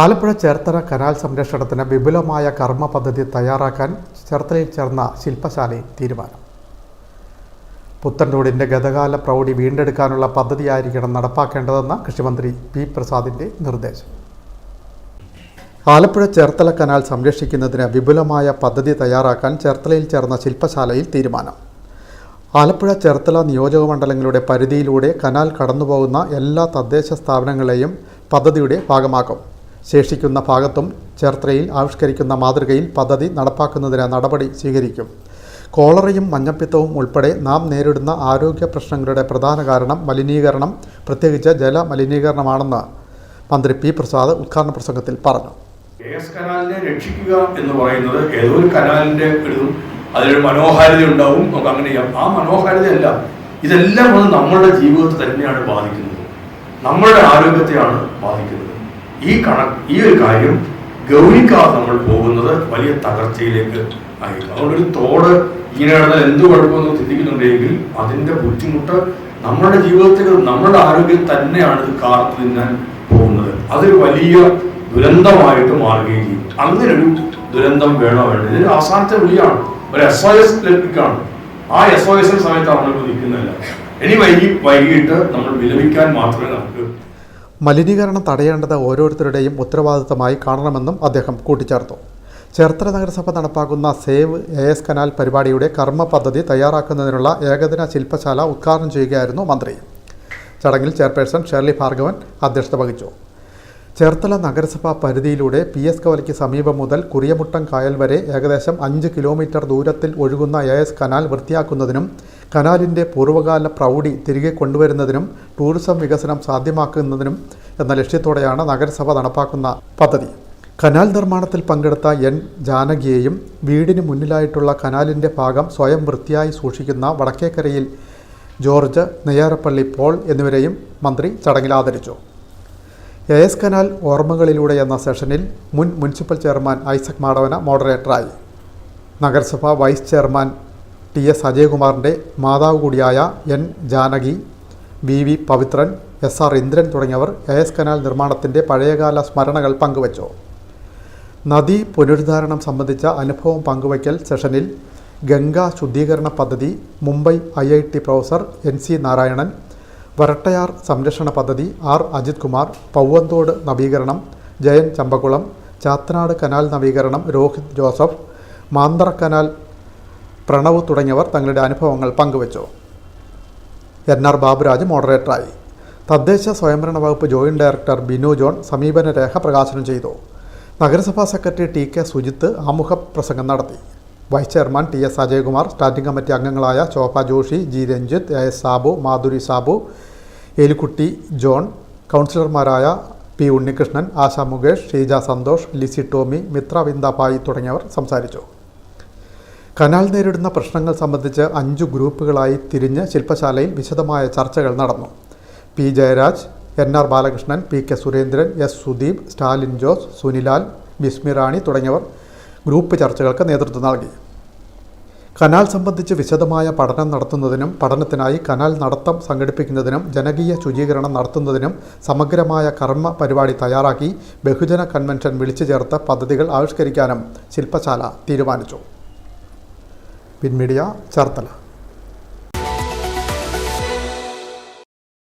Alappuzha Cherthala canal സംരക്ഷണത്തിന് വിപുലമായ കർമ്മ പദ്ധതി തയ്യാറാക്കാൻ ചേർത്തലയിൽ ചേർന്ന ശില്പശാലയിൽ തീരുമാനം. പുത്തൻതോടിൻ്റെ ഗതകാല പ്രൗഢി വീണ്ടെടുക്കാനുള്ള പദ്ധതിയായിരിക്കണം നടപ്പാക്കേണ്ടതെന്ന് കൃഷിമന്ത്രി പി പ്രസാദിൻ്റെ നിർദ്ദേശം. ആലപ്പുഴ ചേർത്തല കനാൽ സംരക്ഷിക്കുന്നതിന് വിപുലമായ പദ്ധതി തയ്യാറാക്കാൻ ചേർത്തലയിൽ ചേർന്ന ശില്പശാലയിൽ തീരുമാനം. ആലപ്പുഴ ചേർത്തല നിയോജകമണ്ഡലങ്ങളുടെ പരിധിയിലൂടെ കനാൽ കടന്നുപോകുന്ന എല്ലാ തദ്ദേശ സ്ഥാപനങ്ങളെയും പദ്ധതിയുടെ ഭാഗമാക്കും. ശേഷിക്കുന്ന ഭാഗത്തും ചേർത്തലയിൽ ആവിഷ്കരിക്കുന്ന മാതൃകയിൽ പദ്ധതി നടപ്പാക്കുന്നതിന് നടപടി സ്വീകരിക്കും. കോളറയും മഞ്ഞപ്പിത്തവും ഉൾപ്പെടെ നാം നേരിടുന്ന ആരോഗ്യ പ്രശ്നങ്ങളുടെ പ്രധാന കാരണം മലിനീകരണം, പ്രത്യേകിച്ച് ജലമലിനീകരണമാണെന്ന് മന്ത്രി പി പ്രസാദ് ഉദ്ഘാടന പ്രസംഗത്തിൽ പറഞ്ഞു. കനാലിനെ രക്ഷിക്കുക എന്ന് പറയുന്നത് ഏതോ ഒരു കനാലിൻ്റെ അതിലൊരു മനോഹാരിത ഉണ്ടാവും, നമുക്ക് അങ്ങനെ ചെയ്യാം. ആ മനോഹാരിതയല്ല, ഇതെല്ലാം വന്ന് നമ്മളുടെ ജീവിതത്തെ തന്നെയാണ് ബാധിക്കുന്നത്, നമ്മളുടെ ആരോഗ്യത്തെയാണ് ബാധിക്കുന്നത്. ഈ ഒരു കാര്യം ഗൗനിക്കാതെ നമ്മൾ പോകുന്നത് വലിയ തകർച്ചയിലേക്ക് ആയിരിക്കും. അതുകൊണ്ടൊരു തോട് ഇങ്ങനെ നടന്നാൽ എന്ത് കുഴപ്പമെന്ന് ചിന്തിക്കുന്നുണ്ടെങ്കിൽ അതിൻ്റെ ബുദ്ധിമുട്ട് നമ്മളുടെ ജീവിതത്തിൽ നമ്മളുടെ ആരോഗ്യം തന്നെയാണ് ഇത് കാർത്തു തിന്നാൻ പോകുന്നത്. അതൊരു വലിയ ദുരന്തമായിട്ട് മാറുകയും ചെയ്യും. അങ്ങനൊരു ദുരന്തം വേണോ വേണ്ടത് ഇതിന് അവസാനത്തെ വിളിയാണ്, ഒരു SOS ലഭിക്കാണ്. ആ SOS സമയത്ത് നമ്മൾ നിൽക്കുന്നില്ല. ഇനി വൈകിട്ട് നമ്മൾ വിലപിക്കാൻ മാത്രമേ നമുക്ക്. മലിനീകരണം തടയേണ്ടത് ഓരോരുത്തരുടെയും ഉത്തരവാദിത്തമായി കാണണമെന്നും അദ്ദേഹം കൂട്ടിച്ചേർത്തു. ചേർത്തല നഗരസഭ നടപ്പാക്കുന്ന സേവ് AS കനാൽ പരിപാടിയുടെ കർമ്മ പദ്ധതി തയ്യാറാക്കുന്നതിനുള്ള ഏകദിന ശില്പശാല ഉദ്ഘാടനം ചെയ്യുകയായിരുന്നു മന്ത്രി. ചടങ്ങിൽ ചെയർപേഴ്സൺ ഷേർലി ഭാർഗവൻ അധ്യക്ഷത വഹിച്ചു. ചേർത്തല നഗരസഭാ പരിധിയിലൂടെ PS കവലയ്ക്ക് സമീപം മുതൽ കുറിയമുട്ടം കായൽ വരെ ഏകദേശം 5 കിലോമീറ്റർ ദൂരത്തിൽ ഒഴുകുന്ന AS കനാൽ വൃത്തിയാക്കുന്നതിനും കനാലിൻ്റെ പൂർവ്വകാല പ്രൗഢി തിരികെ കൊണ്ടുവരുന്നതിനും ടൂറിസം വികസനം സാധ്യമാക്കുന്നതിനും എന്ന ലക്ഷ്യത്തോടെയാണ് നഗരസഭ നടപ്പാക്കുന്ന പദ്ധതി. കനാൽ നിർമ്മാണത്തിൽ പങ്കെടുത്ത N ജാനകിയെയും വീടിന് മുന്നിലായിട്ടുള്ള കനാലിൻ്റെ ഭാഗം സ്വയം വൃത്തിയായി സൂക്ഷിക്കുന്ന വടക്കേക്കരയിൽ ജോർജ്, നെയ്യാരപ്പള്ളി പോൾ എന്നിവരെയും മന്ത്രി ചടങ്ങിൽ ആദരിച്ചു. AS കനാൽ ഓർമ്മകളിലൂടെ എന്ന സെഷനിൽ മുൻ മുനിസിപ്പൽ ചെയർമാൻ ഐസക് മാടവന മോഡറേറ്ററായി. നഗരസഭ വൈസ് ചെയർമാൻ TS അജയകുമാറിൻ്റെ മാതാവ് കൂടിയായ N Janaki, VV Pavithran, SR Indran തുടങ്ങിയവർ AS കനാൽ നിർമ്മാണത്തിൻ്റെ പഴയകാല സ്മരണകൾ പങ്കുവച്ചു. നദീ പുനരുദ്ധാരണം സംബന്ധിച്ച അനുഭവം പങ്കുവയ്ക്കൽ സെഷനിൽ ഗംഗാ ശുദ്ധീകരണ പദ്ധതി, Mumbai IIT professor NC Narayanan, Varattayar സംരക്ഷണ പദ്ധതി R അജിത് കുമാർ, പൗവന്തോട് നവീകരണം ജയൻ ചമ്പക്കുളം, ചാത്തനാട് കനാൽ നവീകരണം രോഹിത് ജോസഫ്, മാന്തറ കനാൽ പ്രണവ് തുടങ്ങിയവർ തങ്ങളുടെ അനുഭവങ്ങൾ പങ്കുവച്ചു. NR ബാബുരാജ് മോഡറേറ്ററായി. തദ്ദേശ സ്വയംഭരണ വകുപ്പ് ജോയിന്റ് ഡയറക്ടർ ബിനു ജോൺ സമീപന രേഖ പ്രകാശനം ചെയ്തു. നഗരസഭാ സെക്രട്ടറി TK സുജിത്ത് ആമുഖ പ്രസംഗം നടത്തി. Vice chairman TS Ajayakumar, standing committee അംഗങ്ങളായ ശോഭ ജോഷി, G രഞ്ജിത്ത്, AS സാബു, മാധുരി സാബു, എലിക്കുട്ടി ജോൺ, കൗൺസിലർമാരായ P ഉണ്ണികൃഷ്ണൻ, ആശ മുകേഷ്, ഷീജ സന്തോഷ്, ലിസി ടോമി, മിത്ര വിന്ദാഭായി തുടങ്ങിയവർ സംസാരിച്ചു. കനാൽ നേരിടുന്ന പ്രശ്നങ്ങൾ സംബന്ധിച്ച് 5 ഗ്രൂപ്പുകളായി തിരിഞ്ഞ് ശില്പശാലയിൽ വിശദമായ ചർച്ചകൾ നടന്നു. P Jayaraj, NR Balakrishnan, PK Surendran, S Sudeep, Stalin Jose, Sunilal, ബിസ്മി റാണി തുടങ്ങിയവർ ഗ്രൂപ്പ് ചർച്ചകൾക്ക് നേതൃത്വം നൽകി. കനാൽ സംബന്ധിച്ച് വിശദമായ പഠനം നടത്തുന്നതിനും പഠനത്തിനായി കനാൽ നടത്തം സംഘടിപ്പിക്കുന്നതിനും ജനകീയ ശുചീകരണം നടത്തുന്നതിനും സമഗ്രമായ കർമ്മ പരിപാടി തയ്യാറാക്കി ബഹുജന കൺവെൻഷൻ വിളിച്ചു ചേർത്ത് പദ്ധതികൾ ആവിഷ്കരിക്കാനും ശില്പശാല തീരുമാനിച്ചു. പിൻമീഡിയ ചേർത്തല.